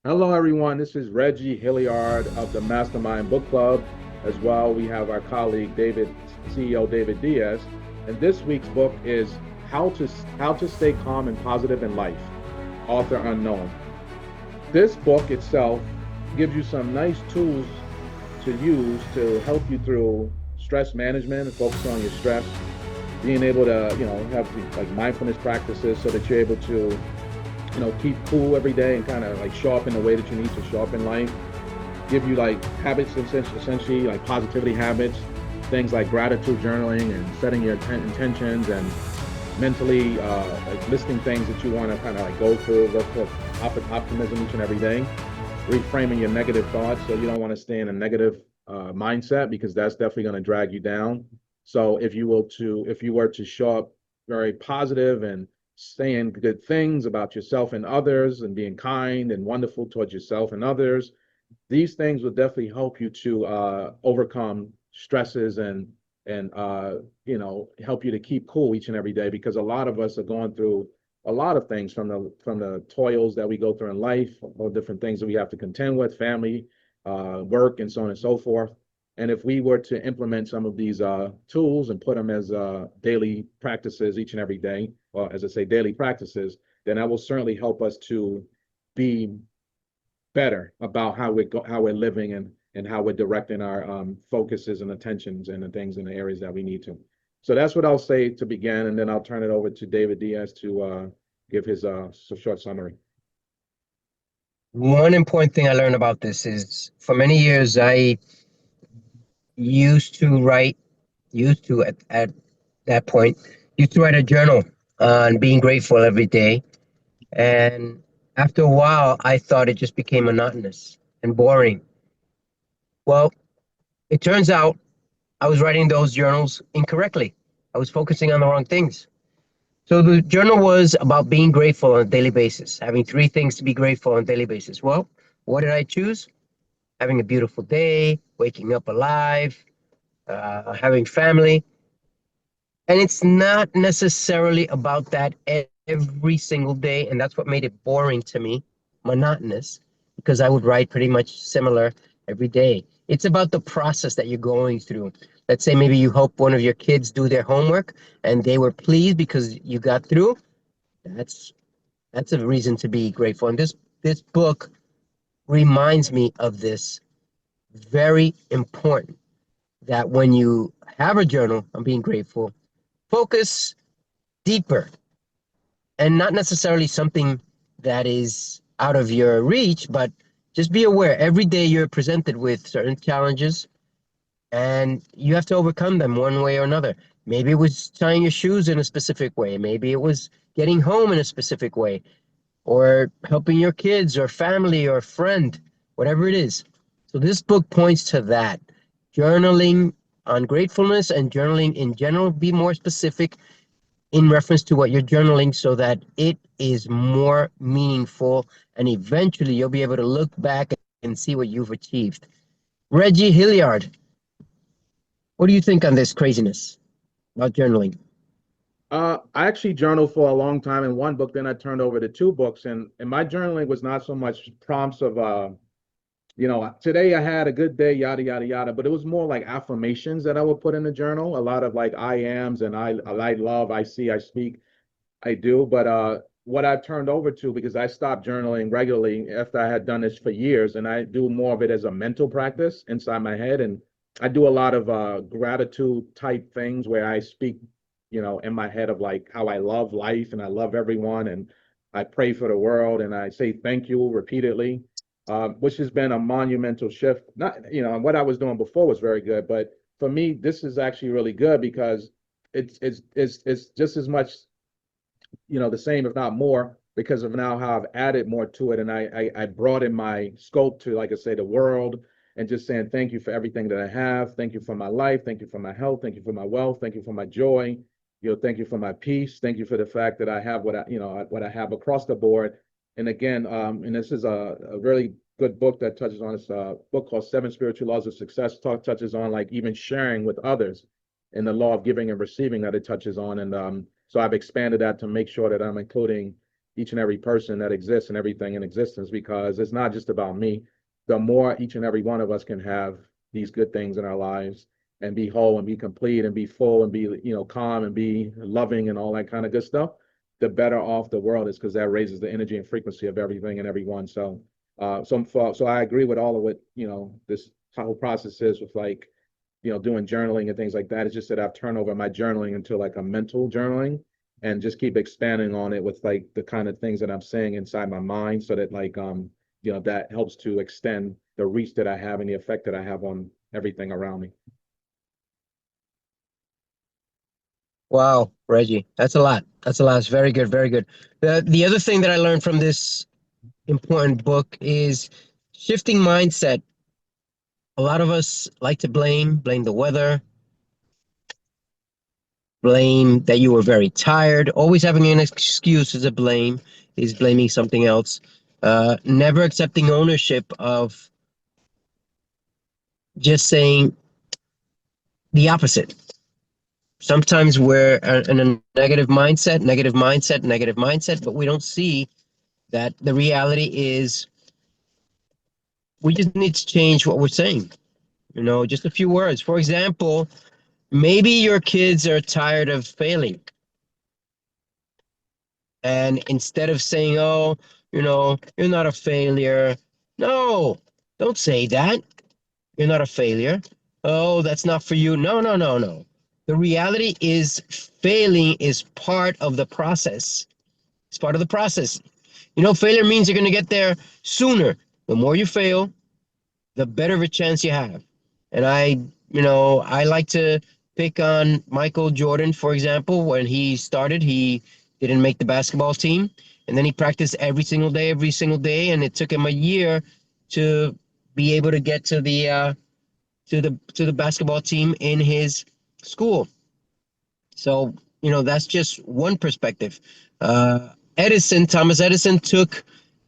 Hello, everyone. This is Reggie Hilliard of the Mastermind Book Club. As well, we have our colleague CEO David Diaz, and this week's book is How to Stay Calm and Positive in Life, author unknown. This book itself gives you some nice tools to use to help you through stress management and focus on your stress, being able to have like mindfulness practices so that you're able to keep cool every day and kind of like show up in the way that you need to show up in life. Give you like habits, essentially like positivity habits, things like gratitude journaling and setting your intentions and mentally like listing things that you want to kind of like go through, work for optimism each and every day, reframing your negative thoughts so you don't want to stay in a negative mindset because that's definitely going to drag you down. So if you were to show up very positive and saying good things about yourself and others and being kind and wonderful towards yourself and others, these things will definitely help you to overcome stresses and help you to keep cool each and every day because a lot of us are going through a lot of things from the toils that we go through in life, all different things that we have to contend with, family, work, and so on and so forth. And if we were to implement some of these tools and put them as daily practices each and every day, or as I say, daily practices, then that will certainly help us to be better about how we're living and how we're directing our focuses and attentions and the things in the areas that we need to. So that's what I'll say to begin, and then I'll turn it over to David Diaz to give his short summary. One important thing I learned about this is for many years I used to write, used to at that point, used to write a journal on being grateful every day. And after a while, I thought it just became monotonous and boring. Well, it turns out I was writing those journals incorrectly. I was focusing on the wrong things. So the journal was about being grateful on a daily basis, having three things to be grateful on a daily basis. Well, what did I choose? Having a beautiful day, waking up alive, having family. And it's not necessarily about that every single day. And that's what made it boring to me, monotonous, because I would write pretty much similar every day. It's about the process that you're going through. Let's say maybe you help one of your kids do their homework and they were pleased because you got through. That's that's a reason to be grateful. And this book reminds me of this very important that when you have a journal on being grateful, focus deeper and not necessarily something that is out of your reach, but just be aware every day you're presented with certain challenges and you have to overcome them one way or another. Maybe it was tying your shoes in a specific way, maybe it was getting home in a specific way, or helping your kids or family or friend, whatever it is. So this book points to that. Journaling on gratefulness and journaling in general, be more specific in reference to what you're journaling so that it is more meaningful and eventually you'll be able to look back and see what you've achieved. Reggie Hilliard, what do you think on this craziness about journaling? I actually journaled for a long time in one book, then I turned over to two books, and my journaling was not so much prompts of today I had a good day, yada yada yada. But it was more like affirmations that I would put in the journal. A lot of like I ams and I love, I see, I speak, I do. But what I turned over to because I stopped journaling regularly after I had done this for years, and I do more of it as a mental practice inside my head, and I do a lot of gratitude type things where I speak, in my head of like how I love life and I love everyone, and I pray for the world and I say thank you repeatedly, which has been a monumental shift. Not, what I was doing before was very good, but for me, this is actually really good because it's just as much, the same, if not more, because of now how I've added more to it. And I brought in my scope to, like I say, the world and just saying, thank you for everything that I have. Thank you for my life. Thank you for my health. Thank you for my wealth. Thank you for my joy. Thank you for my peace. Thank you for the fact that I have what I have across the board. And again, and this is a really good book that touches on this book called Seven Spiritual Laws of Success, touches on like even sharing with others and the law of giving and receiving that it touches on. And so I've expanded that to make sure that I'm including each and every person that exists and everything in existence, because it's not just about me. The more each and every one of us can have these good things in our lives and be whole and be complete and be full and be, calm and be loving and all that kind of good stuff, the better off the world is, because that raises the energy and frequency of everything and everyone. So I agree with all of what, this whole process is with, like, doing journaling and things like that. It's just that I've turned over my journaling into like a mental journaling and just keep expanding on it with like the kind of things that I'm saying inside my mind, so that like that helps to extend the reach that I have and the effect that I have on everything around me. Wow, Reggie, that's a lot. That's a lot. It's very good, very good. The other thing that I learned from this important book is shifting mindset. A lot of us like to blame the weather, blame that you were very tired. Always having an excuse is a blame, is blaming something else. Never accepting ownership of just saying the opposite. Sometimes we're in a negative mindset, negative mindset, but we don't see that the reality is we just need to change what we're saying. Just a few words. For example, maybe your kids are tired of failing. And instead of saying, oh, you're not a failure. No, don't say that. You're not a failure. Oh, that's not for you. No, no, no, no. The reality is failing is part of the process. It's part of the process. Failure means you're going to get there sooner. The more you fail, the better of a chance you have. And I like to pick on Michael Jordan, for example. When he started, he didn't make the basketball team. And then he practiced every single day. And it took him a year to be able to get to the basketball team in his school. So, that's just one perspective. Thomas Edison took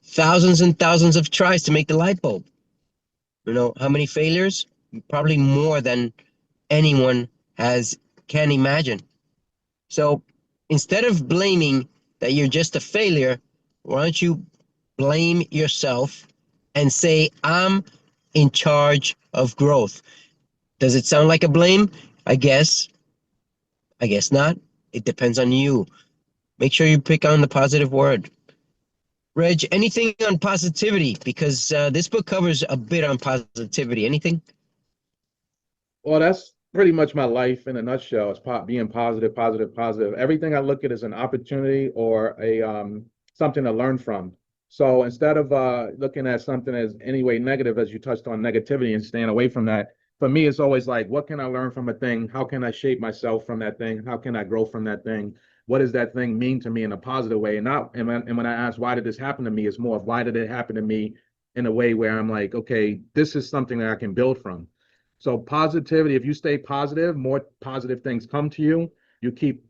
thousands and thousands of tries to make the light bulb. How many failures? Probably more than anyone has can imagine. So instead of blaming that you're just a failure, why don't you blame yourself and say, I'm in charge of growth? Does it sound like a blame? I guess. I guess not. It depends on you. Make sure you pick on the positive word. Reg, anything on positivity? Because this book covers a bit on positivity. Anything? Well, that's pretty much my life in a nutshell. It's being positive, positive, positive. Everything I look at is an opportunity or a something to learn from. So instead of looking at something as any way negative, as you touched on negativity and staying away from that, for me, it's always like, what can I learn from a thing? How can I shape myself from that thing? How can I grow from that thing? What does that thing mean to me in a positive way? And when I ask why did this happen to me, it's more of why did it happen to me in a way where I'm like, okay, this is something that I can build from. So positivity, if you stay positive, more positive things come to you. You keep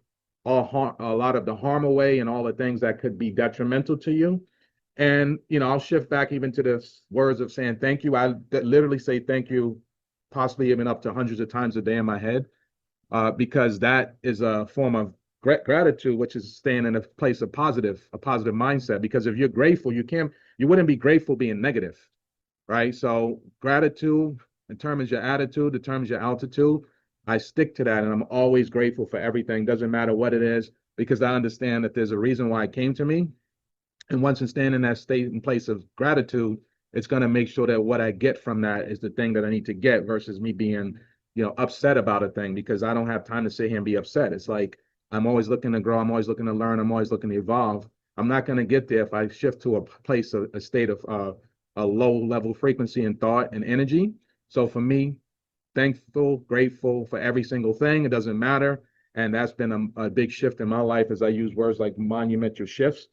a lot of the harm away and all the things that could be detrimental to you. And I'll shift back even to the words of saying thank you. I literally say thank you, possibly even up to hundreds of times a day in my head, because that is a form of gratitude, which is staying in a place of a positive mindset. Because if you're grateful, you wouldn't be grateful being negative, right? So gratitude determines your attitude, determines your altitude. I stick to that, and I'm always grateful for everything. Doesn't matter what it is, because I understand that there's a reason why it came to me. And once I stand in that state and place of gratitude, it's going to make sure that what I get from that is the thing that I need to get, versus me being, upset about a thing, because I don't have time to sit here and be upset. It's like I'm always looking to grow. I'm always looking to learn. I'm always looking to evolve. I'm not going to get there if I shift to a place, a state of a low level frequency and thought and energy. So for me, thankful, grateful for every single thing. It doesn't matter. And that's been a big shift in my life, as I use words like monumental shifts,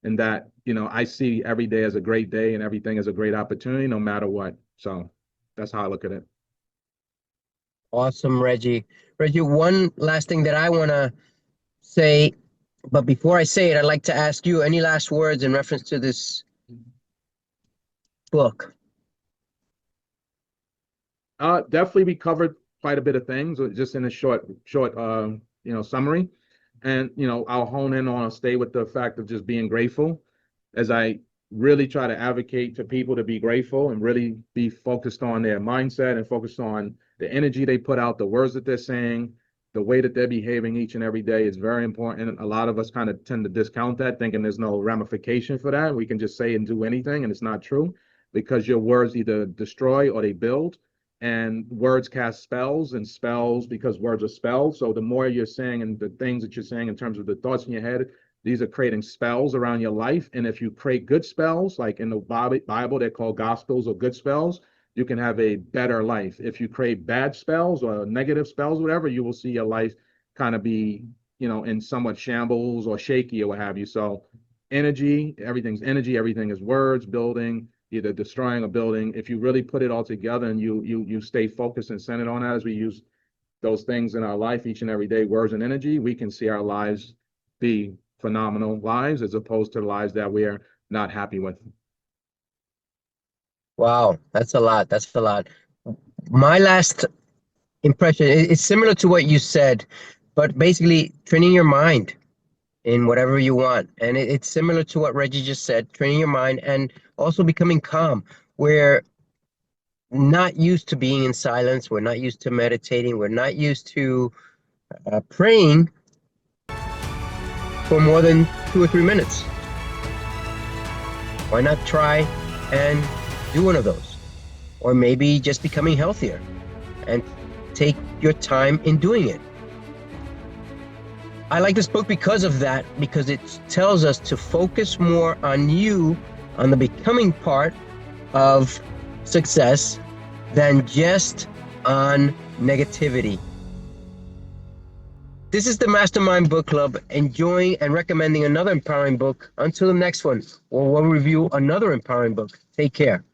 and that, I see every day as a great day and everything as a great opportunity, no matter what. So that's how I look at it. Awesome, Reggie. Reggie, one last thing that I want to say, but before I say it, I'd like to ask you any last words in reference to this book. Definitely we covered quite a bit of things, just in a short, summary. And, I'll hone in on, stay with the fact of just being grateful as I really try to advocate to people to be grateful and really be focused on their mindset and focused on the energy they put out, the words that they're saying, the way that they're behaving each and every day is very important. A lot of us kind of tend to discount that, thinking there's no ramification for that. We can just say and do anything, and it's not true, because your words either destroy or they build. And words cast spells, and spells, because words are spells. So the more you're saying and the things that you're saying in terms of the thoughts in your head, these are creating spells around your life. And if you create good spells, like in the Bible, they're called gospels or good spells, you can have a better life. If you create bad spells or negative spells, whatever, you will see your life kind of be, in somewhat shambles or shaky or what have you. So everything's energy, everything is words, building, either destroying or building. If you really put it all together and you stay focused and centered on that, as we use those things in our life each and every day, words and energy, we can see our lives be phenomenal lives as opposed to lives that we're not happy with. Wow, that's a lot. That's a lot. My last impression is similar to what you said, but basically training your mind in whatever you want. And it's similar to what Reggie just said, training your mind and also becoming calm. We're not used to being in silence. We're not used to meditating. We're not used to praying for more than 2 or 3 minutes. Why not try and do one of those? Or maybe just becoming healthier and take your time in doing it. I like this book because of that, because it tells us to focus more on you, on the becoming part of success, than just on negativity. This is the Mastermind Book Club, enjoying and recommending another empowering book. Until the next one, we'll review another empowering book. Take care.